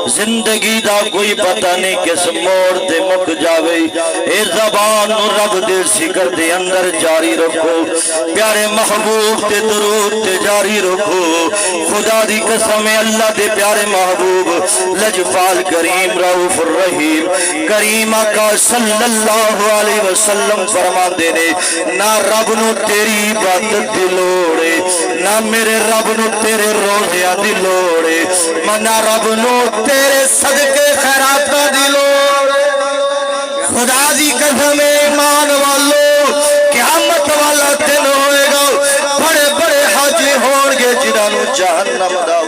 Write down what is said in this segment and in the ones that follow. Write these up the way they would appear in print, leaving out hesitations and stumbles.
زندگی دا کوئی پتہ نہیں کس موڑ تے مک جاوے اے زبان رب دے ذکر دے اندر جاری رکھو پیارے محبوب تے درود تے جاری رکھو خدا دی قسم اللہ دے پیارے محبوب لجپال کریم رؤوف الرحیم کریم آقا صلی اللہ علیہ وسلم فرما دے نے نہ رب نو تیری عبادت دی لوڑے نہ میرے رب نو تیرے روزیاں دی لوڑے منا رب نو تیرے صدقے خیراتاں دی لوڑے خدا دی قسم ایمان والو قیامت والا دن ہوئے گا بڑے بڑے حاجی ہون گے جنہاں نو جہنم دا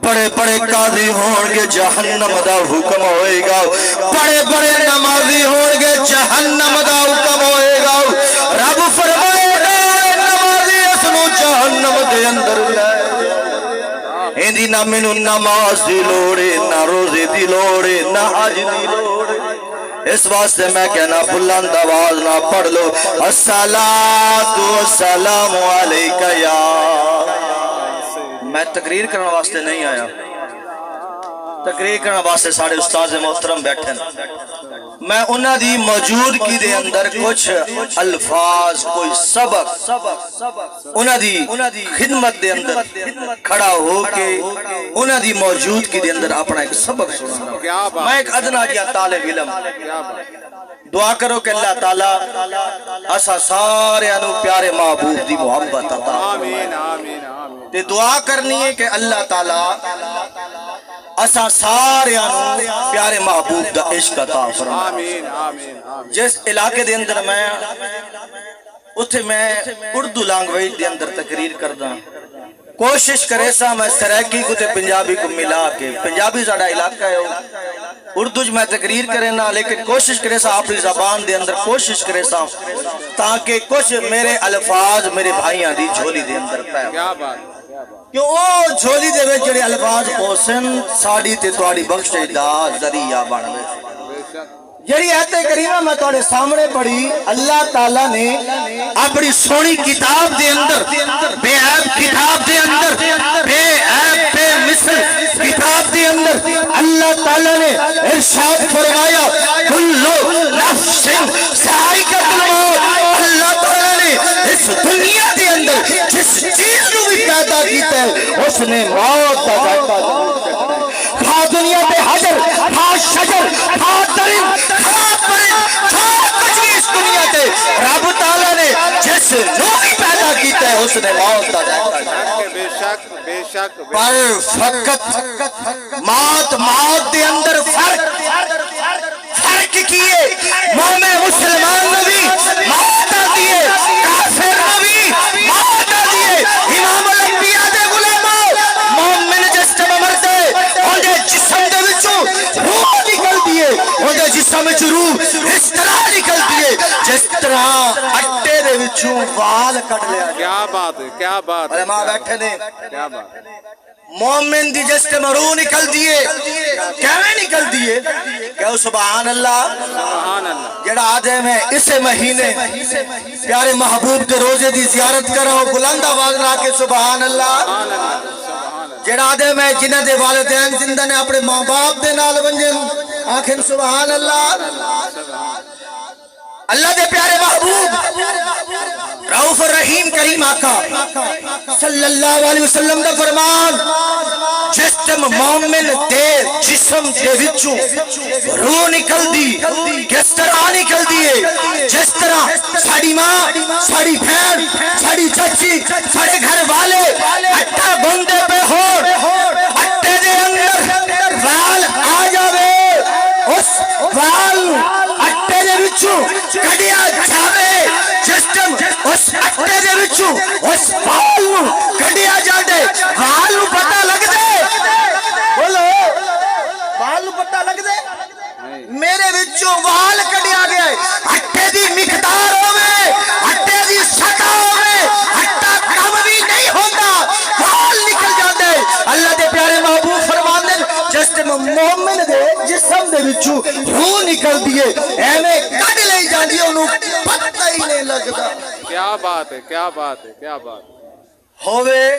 بڑے بڑے قاضی ہون گے جہنم دا حکم ہوئے گا بڑے بڑے نمازی ہون گے جہنم دا حکم ہوئے گا رب فرمائے گا نمازی اس نو جہنم دے اندر لائے ایندی نہ مینوں نماز دی لوڑے نہ روزے دی لوڑے نہ حج دی لوڑے اس واسطے میں کہنا بلند آواز نہ پڑھ لو الصلاۃ والسلام علیک یا میں تقریر کرنے واسطے نہیں آیا تقریر کرنے واسطے ساڑھے استاذ محترم بیٹھے میں انہاں دی موجودگی دے اندر کچھ الفاظ کوئی سبق انہاں دی خدمت دے اندر کھڑا ہو کے انہاں دی موجودگی دے اندر اپنا ایک سبق سنانا میں ایک ادنا جیا طالب علم دعا کرو کہ اللہ تعالیٰ اسا سارے انو پیارے محبوب دی محبت عطا تے دعا کرنی ہے کہ اللہ تعالیٰ اسا سارے انو پیارے محبوب دا عشق عطا فرمائے جس علاقے دے اندر میں اتھے میں اردو لانگویج دے اندر تقریر کردہ کوشش کرے سا میں سریکی کو تے پنجابی کو ملا کے پنجابی زیادہ علاقہ ہے اردو جو میں تقریر کرے نا لیکن کوشش کرے سا اپنی زبان دے اندر کوشش کرے سا تاکہ کچھ میرے الفاظ میرے بھائیاں دی جھولی دے اندر پہ کہ او جھولی دے وچ جڑے الفاظ پوسن ساڑی تے توڑی بخشے دا ذریعہ بنوے جڑی آیت کریمہ میں توڑے سامنے پڑھی اللہ تعالیٰ نے اپنی سونی کتاب دے اندر بے عیب کتاب دے اندر بے عیب بے مثل کتاب دے اندر اللہ تعالیٰ نے ارشاد فرمایا کلو نفس ذائقۃ الموت اللہ تعالیٰ نے اس دنیا دے اندر جس چیز کو بھی پیدا کیتا ہے اس نے موت کا ذائقہ کھا دنیا پہ حجر کھا شجر کھا درند کھا پرند کھا کچھ بھی اس دنیا تے رب تعالیٰ نے جس نوعی پیدا کیتا ہے اس نے موت کا ذائقہ پر فقط موت دے اندر فرق کیے مومن مسلمان نبی موت آتی ہے کافر نبی موت آتی ہے امام الانبیاء دے غلاموں مومن جس ٹائم مرتے اندے جسم دے وچوں روح نکل دیے اندے جسم وچ روح اس طرح نکل دیے جس طرح اٹے دے وچوں وال کٹ لیا کیا بات ہے علماء بیٹھے نے کیا بات مومن دی جس ٹائم روح نکل دیے کیویں نکل دیے کہو سبحان اللہ جڑا آدھے میں اسے مہینے پیارے محبوب دے روزے دی زیارت کرو بلند آواز لا کے سبحان اللہ جڑا آدھے میں جنہ دے والدین زندہ نے اپنے ماں باپ دے نال ونجن آنکھیں سبحان اللہ اللہ دے پیارے محبوب رؤوف الرحیم کریم آقا صلی اللہ علیہ وسلم دا فرمان جس ٹائم مومن دے جسم دے وچوں روح نکل دی کس طرح نکل دیے جس طرح ساڑی ماں ساڑی بہن ساڑی چچی ساڑے گھر والے اٹھا بندے پہ ہو اٹھے دے اندر وال آ جاوے اس وال اٹھے دے وچوں کڑیا جاوے جس ٹائم اس اٹھے دے وچوں اس وال نو کڑیا جاندے وال نو پتہ لگ دے بولو وال نو پتہ لگ دے میرے وچوں وال کڑیا گیا ہے اٹھے دی مقدار ہوے اٹھے دی سطح ہوے اٹھا کم بھی نہیں ہوتا وال نکل جاندے اللہ دے پیارے محبوب فرماندے جس ٹائم مومن دے جسم دے وچوں روح نکل دیے ایویں کڈ لئی جاندی اونوں پتہ ہی نہیں لگدا کیا بات ہے ہوئے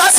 10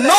9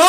9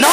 9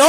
9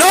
9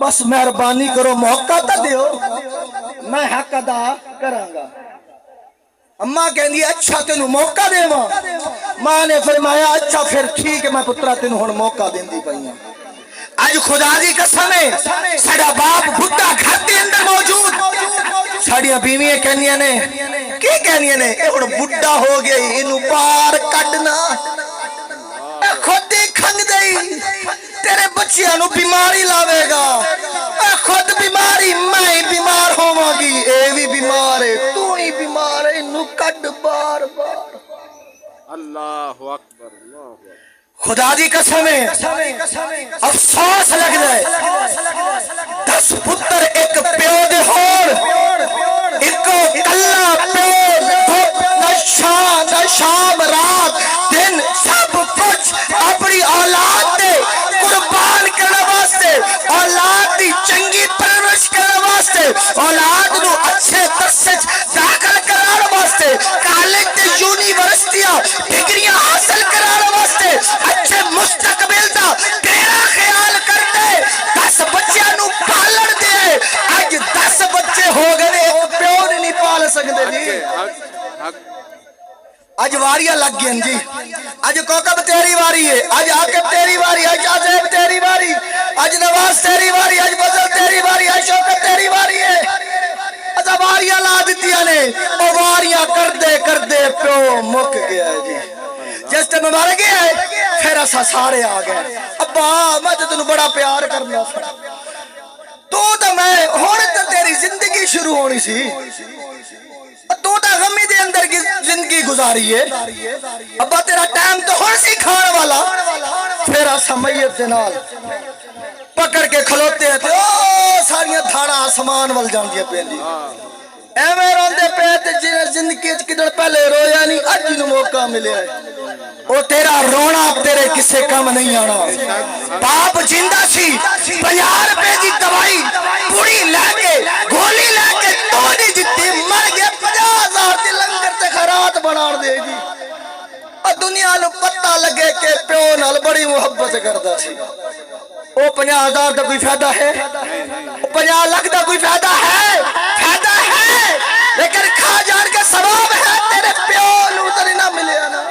بس مہربانی کرو موقع تو دیو میں حق ادا کرانگا اماں کہندی اچھا تینوں موقع دے ماں نے فرمایا اچھا پھر ٹھیک ہے میں پترا تینوں ہن موقع دیندی پئی ہوں اج خدا دی قسم ہے ساڈا باپ بڈھا گھر دے اندر موجود ساڈیاں بیویاں کہندیاں نے کی کہندیاں نے اے ہن بڈھا ہو گیا اینوں پار کڈنا اے خود ہی کھنگ دئی تیرے بچیاں نو بیماری لاوے گا اے خود بیماری میں بیمار ہوواں گی اے بھی بیمار ہے تو ہی بیمار ہے اینوں کڈ بار بار اللہ اکبر اللہ اکبر خدا دی قسم ہے افسوس لگ جائے 10 پتر ایک پیو دے ہون ایک کلا پیو نہ شام رات دن سب کچھ اپنی اولاد دے قربان کرنے واسطے اولاد دی چنگی پرورش کرنے واسطے اولاد نو اچھے درسے داخل کرانے واسطے کالج تے یونیورسٹیاں ڈگریاں حاصل کرانے واسطے اچھے مستقبل دا تیرا خیال کرتے 10 بچیاں نو پالن دے اج 10 بچے ہو گئے ایک پیو نہیں پال سکتے جی اج واریاں لگ گئیں جی اج کوکب تیری واری ہے اج عاقب تیری واری اج عزیب تیری واری اج نواز تیری واری اج فضل تیری واری اج شوکت تیری واری ہے اج واریاں لا دتیاں نے او واریاں کردے پیو مک گیا ہے جی جس ٹائم مر گیا ہے پھر اسا سارے آ گئے ابا میں تے تینوں بڑا پیار کرنا تو میں ہن تے تیری زندگی شروع ہونی سی تو غمی دے اندر کی زندگی گزاری ہے ابا تیرا ٹائم تو ہن سی کھان والا پھر اسا میت دے نال پکڑ کے کھلوتے ہیں او ساریاں دھاڑا آسمان ول جاندیاں پین جی ایویں روندے پے تے جنے زندگی وچ کدھر پہلے رویا نہیں اج نوں موقع ملیا ہے او تیرا رونا تیرے کسے کم نہیں آنا باپ جیندہ سی 50 روپے دی دوائی پوری لے کے گولی لے کے تو نہیں جتی مر گیا 50,000 دی لنگر تے خیرات بنان دے گی اور دنیا نو پتہ لگے کہ پیو نال بڑی محبت کردا سی او 50,000 دا کوئی فائدہ ہے 50 لاکھ دا کوئی فائدہ ہے لیکن کھا جان کے ثواب ہے تیرے پیو نو تے نہ ملیا نا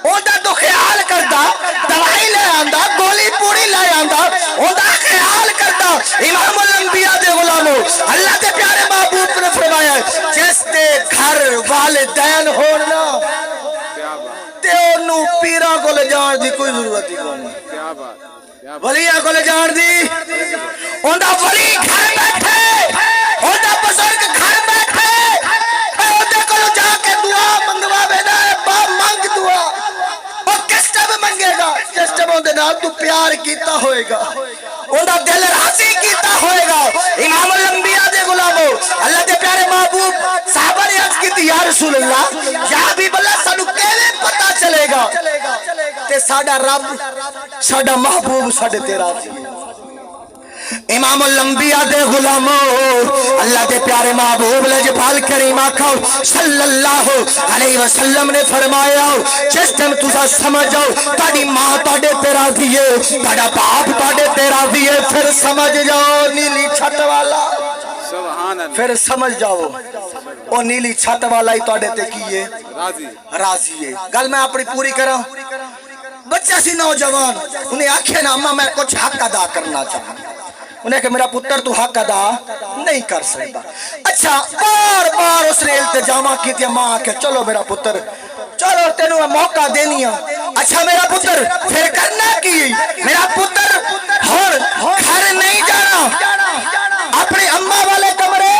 اوندا تو خیال کردا دوائی لے آندا گولی پوری لے آندا اوندا خیال کردا امام الانبیاء دے غلامو اللہ دے پیارے محبوب نے فرمایا جس دے گھر والدین ہون نا تے اونوں پیراں کول جان دی کوئی ضرورت ہی کوئی نہیں کیا بات ولیاں کول جان دی اوندا ولی گھر بیٹھے اوندا بزرگ گھر بیٹھے اودے کول جا کے دعا منگواوے نا با منگ دعا او کس ٹائم منگے گا جس ٹائم اودے نال تو پیار کیتا ہوئے گا اوندا دل راضی کیتا ہوئے گا امام الانبیاء دے غلامو اللہ دے پیارے محبوب صحابہ نے عرض کی یا رسول اللہ یا حبیب اللہ سانو کیویں پتہ چلے گا تے ساڈا رب ساڈا محبوب ساڈے تے راضی امام الانبیاء دے غلامو اللہ دے پیارے محبوب لجپال کریم آقا صلی اللہ علیہ وسلم نے فرمایا جس ٹائم تسا سمجھ جاؤ تہاڈی ماں تہاڈے تے راضی ہے تہاڈا باپ تہاڈے تے راضی ہے پھر سمجھ جاؤ نیلی چھت والا سبحان اللہ پھر سمجھ جاؤ او نیلی چھت والا ہی تہاڈے تے کی ہے راضی ہے گل میں اپنی پوری کراں بچہ سی نوجوان انہیں آکھے نا اماں میں کچھ حق ادا کرنا چاہوں انہیں کہ میرا پتر تو حق ادا نہیں کر سکتا اچھا بار بار اس نے التجامہ کی تھی ماں کہ چلو میرا پتر چلو تینوں میں موقع دینی ہوں اچھا میرا پتر پھر کرنا کی میرا پتر گھر نہیں جانا اپنے اماں والے کمرے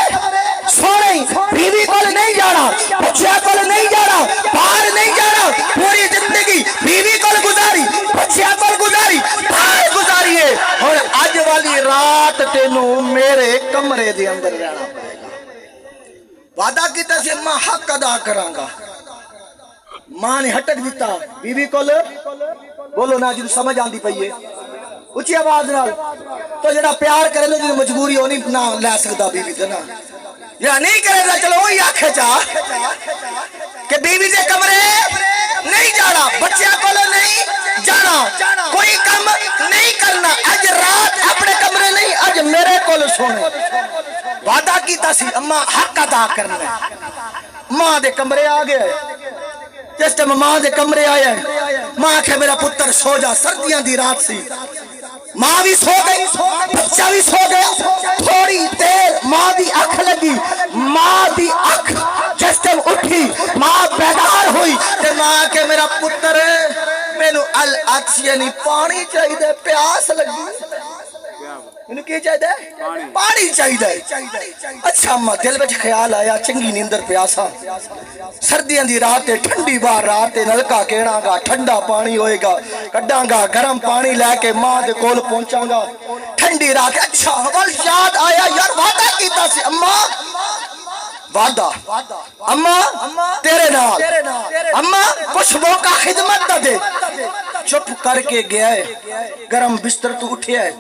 سونے بیوی کو نہیں جانا بچیا کو نہیں جانا باہر نہیں جانا پوری زندگی بیوی کو گزاری بچیا کو گزاری باہر گزاری ہے اور اج والی رات تینوں میرے کمرے دے اندر رہنا پائے گا وعدہ کیتا سی ماں حق ادا کراں گا ماں نے ہٹک دیتا بیوی کو بولو نا جن سمجھ آندی پئی ہے اچھی آواز نال تو جڑا پیار کرے لے جن مجبوری ہونی نہ لے سکدا بیوی تے نا یا نہیں کرے گا چلو وہی آکھے چاہ کہ بیوی دے کمرے نہیں جانا بچیاں کو نہیں جانا کوئی کام نہیں کرنا اج رات اپنے کمرے نہیں اج میرے کول سونے وعدہ کیتا سی اما حق ادا کرنا ہے ماں دے کمرے آ گئے جس ٹائم ماں دے کمرے آیا ماں کہ میرا پتر سو جا سردیاں دی رات سی ماں بھی سو گئی بچہ بھی سو گیا تھوڑی دیر ماں دی اکھ لگی ماں دی اکھ جس ٹائم اٹھی ماں بیدار ہوئی تے ماں کہ میرا پتر مینو العطش یعنی پانی چاہیے پیاس لگی مینو کی چاہیے پانی چاہیے اچھا اما دل وچ خیال آیا چنگی نیندر پیاسا سردیاں دی رات ٹھنڈی بار رات نلکا کیڑا گا ٹھنڈا پانی ہوئے گا کڈاں گا گرم پانی لے کے ماں دے کول پہنچاں گا ٹھنڈی رات اچھا اول یاد آیا یار وعدہ کیتا سی اما وعدہ اما تیرے نال اما کچھ موقع خدمت دا دے چپ کر کے گیا ہے گرم بستر تو اٹھیا ہے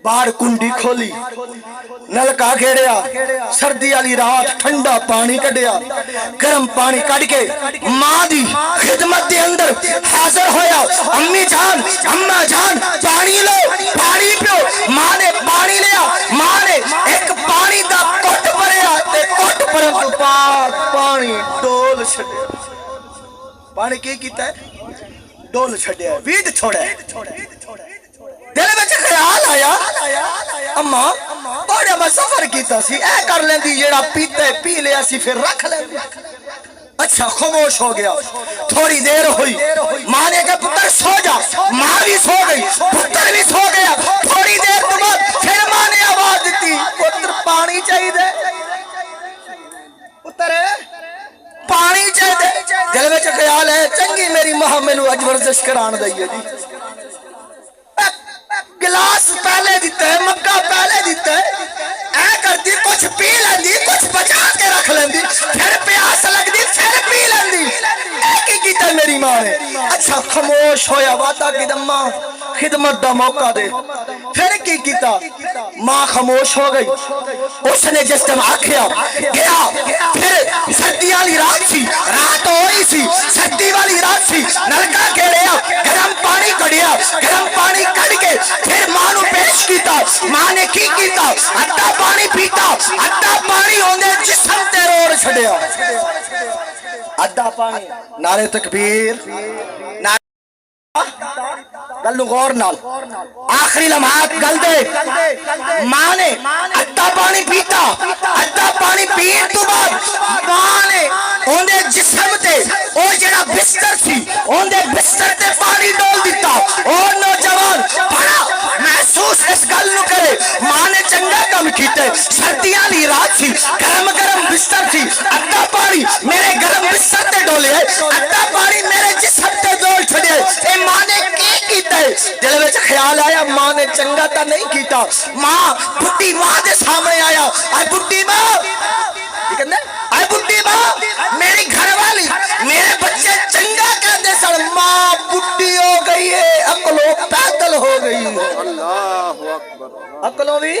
باہر کنڈی کھولی نلکا گھیڑیا سردی والی رات ٹھنڈا پانی کڈیا گرم پانی کڈ کے ماں دی خدمت دے اندر حاضر ہویا امی جان اما جان پانی لو پانی پیو ماں نے پانی لیا ماں نے ایک پانی دا کٹ بھریا تے کٹ بھرن تو بعد پانی ڈول چھڈیا پانی کی کیتا ہے ڈول چھڈیا ویڈ چھوڑا دل میں خیال آیا اما بڑا میں سفر کیتا سی اے کر لیندی جیڑا پیتے پی لیا سی پھر رکھ لیندی اچھا خاموش ہو گیا تھوڑی دیر ہوئی ماں نے کہا پتر سو جا ماں بھی سو گئی پتر بھی سو گیا تھوڑی دیر کے بعد پھر ماں نے آواز دیتی پتر پانی چاہیے پتر پانی چاہیے دل میں خیال ہے چنگی میری ماں مینوں اج ورزش کران دئی ہے جی گلاس پہلے دیتا ہے مکہ پہلے دیتا ہے اے کرتی کچھ پی لیندی کچھ بچا کے رکھ لیندی پھر پیاس لگدی پھر پی لیندی اے کی کیتا میری ماں نے اچھا خاموش ہویا وعدہ کی دماں خدمت دا موقع دے پھر کی کیتا ماں خاموش ہو گئی اس نے جس ٹائم آکھیا گیا پھر سردی والی رات سی رات ہوئی سی سردی والی رات سی نلکا گھیڑیا گرم پانی کڈیا گرم پانی کڈ کے پھر ماں نو پیش کیتا ماں نے کی کیتا ادھا پانی پیتا ادھا پانی ہوندے جسم تے روڑ چھڈیا ادھا پانی نعرہ تکبیر گلو غور نال آخری لمحات گل دے ماں نے ادھا پانی پیتا ادھا پانی پین تو بعد ماں نے اوندے جسم تے او جڑا بستر سی اوندے بستر تے پانی ڈول دیتا او نوجوان بڑا محسوس اس گل نو کرے ماں نے چنگا کم کیتے سردیاں والی رات سی گرم گرم بستر سی ادھا پانی میرے گرم بستر تے ڈولے ادھا پانی میرے جسم تے ڈول چھڑے اے ماں نے کی کیتا ہے دل وچ خیال آیا ماں نے چنگا تا نہیں کیتا ماں بڈھی ماں دے سامنے آیا اے بڈھی ماں کی کہندے اے بڈھی ماں میری گھر والی میرے بچے چنگا کہندے سن ماں بڈھی ہو گئی ہے عقلوں پیدل ہو گئی ہے اللہ اکبر عقلوں بھی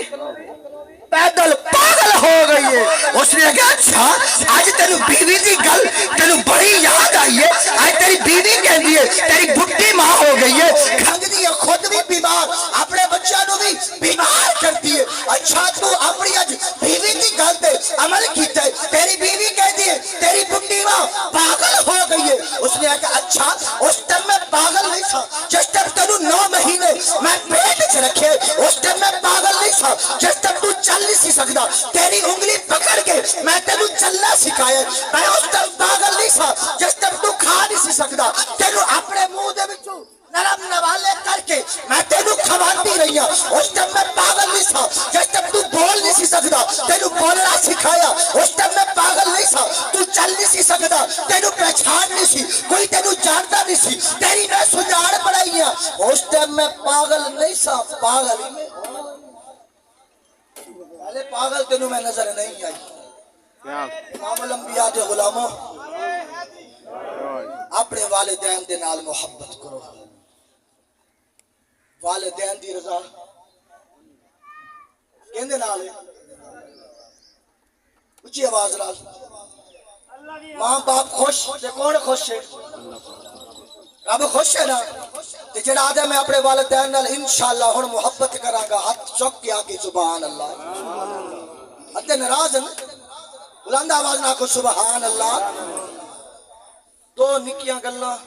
پیدل پاگل ہو گئی ہے اس نے کہا اچھا آج تینو بیوی دی گل تینو بڑی یاد آئی ہے آج تیری بیوی کہندی ہے تیری بڈھی ماں ہو گئی ہے کھنگ دی ہے خود بھی بیمار اپنے بچوں نو بھی بیمار کرتی ہے اچھا تو اپنی اج بیوی دی گل تے عمل کیتا ہے تیری بیوی کہندی ہے تیری بڈھی ماں پاگل ہو گئی ہے اس نے کہا اچھا اس ٹائم میں پاگل نہیں تھا جس ٹائم تینو 9 مہینے میں پیٹ وچ رکھے اس ٹائم میں پاگل نہیں تھا جس ٹائم تو چل نہیں سی سکدا تیری انگلی پکڑ کے میں تینو چلنا سکھایا میں اس ٹائم پاگل نہیں تھا جس ٹائم تو کھا نہیں سی سکدا تینو اپنے منہ دے وچوں نرم نوالے کر کے میں تینو کھواندی رہی ہوں اس ٹائم میں پاگل نہیں تھا جس ٹائم تو بول نہیں سی سکدا تینو بولنا سکھایا اس ٹائم میں پاگل نہیں تھا تو چل نہیں سی سکدا تینو پہچان نہیں سی کوئی تینو جانتا نہیں سی تیری میں سجاڑ پڑائی ہے اس ٹائم میں پاگل نہیں تھا پاگل پہلے پاگل تینو میں نظر نہیں آئی امام الانبیاء دے غلاموں اپنے والدین دے نال محبت کرو والدین دی رضا کہندے نال اچھی آواز نال ماں باپ خوش تے کون خوش ہے؟ رب خوش ہے نا؟ تے جڑا آدھے میں اپنے والدین نال انشاءاللہ ہن محبت کراں گا ہاتھ چک کے آگے سبحان اللہ ادھے ناراض ہیں بلند آواز نہ کو سبحان اللہ دو نکیاں گلاں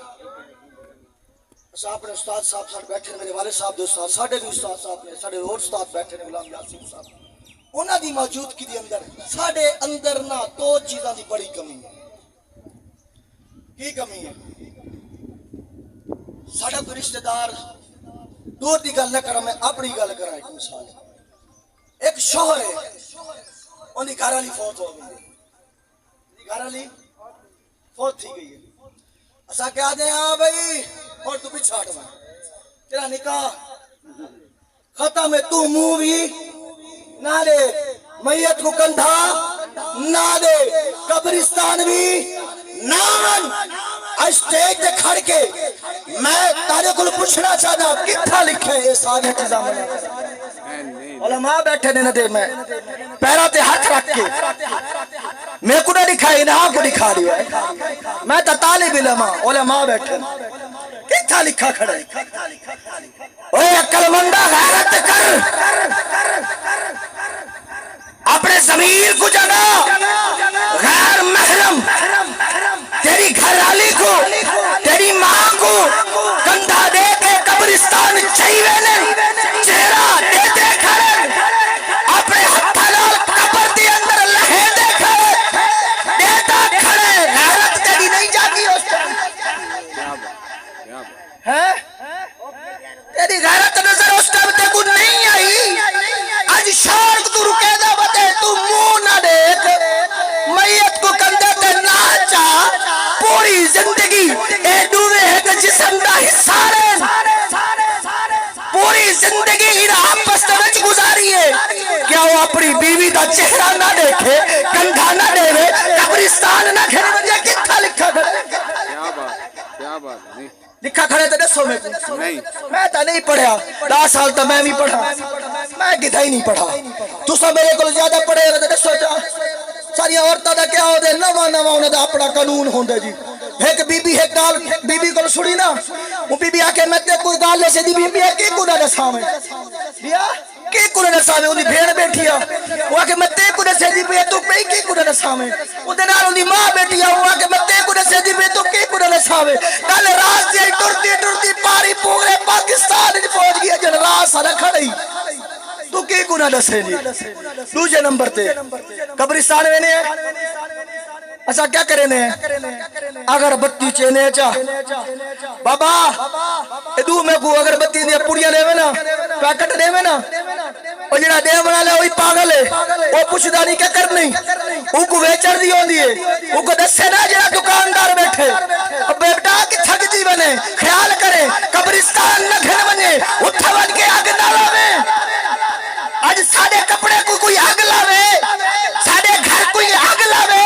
اپنے استاد صاحب ساتھ بیٹھے میرے والد صاحب دے استاد ساڈے بھی استاد صاحب نے ساڈے اور استاد بیٹھے نے غلام یاسین صاحب انہاں دی موجودگی دے اندر ساڈے اندر نہ دو چیزاں دی بڑی کمی ہے کی کمی ہے ساڈا کوئی رشتہ دار دور دی گل نہ کرا میں اپنی گل کراں ایک مثال ایک شوہر ہے ان دی گھر والی فوت ہو گئی گھر والی فوت تھی گئی ہے اسا کہہ دیں ہاں بھائی اور تو پیچھے ہٹ تیرا نکاح ختم ہے تو منہ بھی نہ دے میت کو کندھا نہ دے قبرستان بھی نہ من اسٹیج تے کھڑ کے میں تارے کو پوچھنا چاہتا کتھا لکھے یہ سارے چیزاں علماء بیٹھے نے نہ دے میں پیرا تے ہاتھ رکھ کے میں کو نہ دکھائی نہ کو دکھا دیا میں تا طالب علم علماء بیٹھے کتھا لکھا کھڑے اوے عقل مندہ غیرت کر اپنے ضمیر کو جگا غیر محرم تیری گھر والی کو تیری ماں کو کندھا دے کے قبرستان چاہیے نے چہرہ دیتے کھڑے اپنے ہاتھ نال قبر دے اندر لہے دے کھڑے دیتا کھڑے غیرت تیری نہیں جاتی اس ہے تیری غیرت نظر اس ٹائم تے کو نہیں آئی آج شارک تو رکے دا بتے تو منہ نہ دیکھ میت کو کندھے تے ناچا پوری زندگی اے دوے ایک جسم دا حصہ پوری زندگی ہی آپس وچ گزاری ہے کیا وہ اپنی بیوی دا چہرہ نہ دیکھے کندھا نہ دے قبرستان نہ کھڑے وجہ کتھا لکھا کھڑے کیا بات نہیں لکھا کھڑے تے دسو میں میں تا نہیں پڑھیا 10 سال تا میں بھی پڑھا میں کتھا ہی نہیں پڑھا تسا میرے کو زیادہ پڑھے تے دسو ساری عورتاں دا کیا ہو دے نواں نواں انہاں دا اپنا قانون ہوندا جی ایک بی بی ایک گال بی بی کو سنی نا وہ بی بی آ کے میں تے کوئی گال لے دی بی بی کی کو نہ سامنے بیا کی کو نہ سامنے اونی بھیڑ بیٹھی آ وہ کہ میں تے کو دسے دی بی تو پئی کی کو نہ سامنے اودے نال اونی ماں بیٹھی آ وہ کہ میں تے کو دسے دی بی تو کی کو نہ سامنے کل رات دی ٹرتی ٹرتی پاری پوگرے پاکستان وچ پہنچ گیا جن رات سارا کھڑی تو کی کو نہ دسے دی دوسرے نمبر تے قبرستان وینے اچھا کیا کرے نے اگر بتی چینے چاہ بابا ادو میں کو اگر بتی دیا پوڑیاں دے میں نا پیکٹ دے میں نا اور جنہا دے بنا لے وہی پاگل ہے وہ پوچھ دانی کیا کرنی وہ کو ویچر دی ہوں دیئے وہ کو دسے نا جنہا دکاندار بیٹھے اب بیٹا کی تھک جی بنے خیال کرے قبرستان نہ گھر بنے اٹھا بن کے آگ نالا میں آج ساڑے کپڑے کو کوئی آگ لاوے ساڑے گھر کوئی آگ لاوے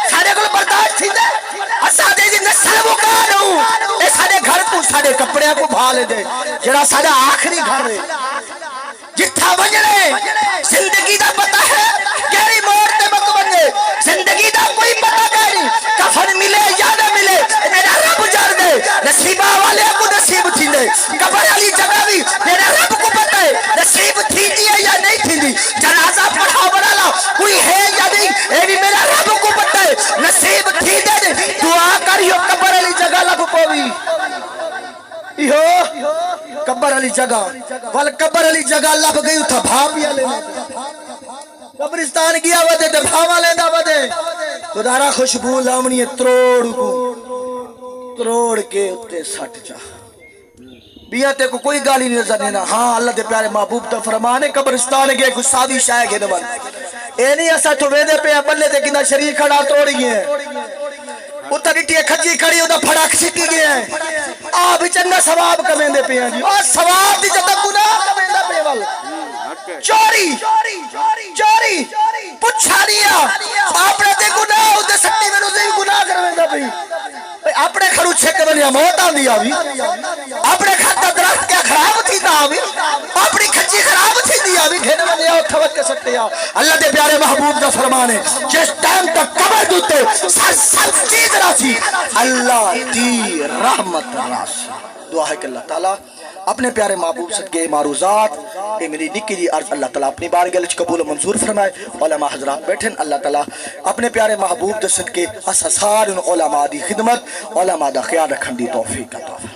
ساڑے کو برداشت تھی دے اسادے جی نسل مکان ہوں اے ساڑے گھر کو ساڑے کپڑے کو بھالے دے جڑا ساڑا آخری گھر ہے جتھا بجنے زندگی دا پتہ ہے کیری مورتے بک بنجے زندگی دا کوئی پتہ کری کفن ملے یا نہ ملے میرا رب جار دے نصیبہ والے کو نصیب تھی دے قبر علی جگہ بھی میرا رب کو پتہ ہے نصیب تھی دیئے یا نہیں تھی دی جنازہ پڑھا بڑا لا کوئی ہے یا نہیں اے بھی میرا رب کو پتہ ہے نصیب تھی دے دے دعا کریو قبر علی جگہ لگ پوی قبر علی جگہ وال قبر علی جگہ لب گئی اتھا بھاپیا لینا قبرستان گیا ودے تے بھاوا لینا ودے تو دارا خوشبو لامنی تروڑ کو تروڑ کے اتے سٹ جا بیاتے کو کوئی گالی نہیں نظر دینا ہاں اللہ دے پیارے محبوب تا فرمانے قبرستان گئے کچھ سادی شاہ گئے نوان اے نہیں ایسا تو ویدے پہ بلے دے کنا شریک کھڑا توڑی ہیں اتھا ڈٹی کھجی کھڑی ادھا پھڑاک سکی گئے ہیں آپ چنگا ثواب کمیں دے پہ ہیں جی اور ثواب دی جتا گناہ کمیں دے پہ وال چوری پچھا دیا آپ نے دے گناہ ادھے سٹی میں روزے گناہ کرویں دے پہ اپنے کھڑو چھک بنیا موت آن دیا بھی اپنے کھڑتا درخت کیا خراب تھی دا بھی اپنی کھجی خراب تھی دیا بھی گھنے بنیا اتھا وقت سکتے ہیں اللہ دے پیارے محبوب دا فرمان ہے جس ٹائم تک قبر دوتے سب چیز راسی اللہ دی رحمت راسی دعا ہے کہ اللہ تعالیٰ اپنے پیارے محبوب صدقے معروضات اے میری نکی جی عرض اللہ تعالیٰ اپنی بارگاہ وچ قبول و منظور فرمائے علماء حضرات بیٹھن اللہ تعالیٰ اپنے پیارے محبوب دے صدقے اساسار علماء دی خدمت علماء دا خیال رکھن دی توفیق عطا فرمائے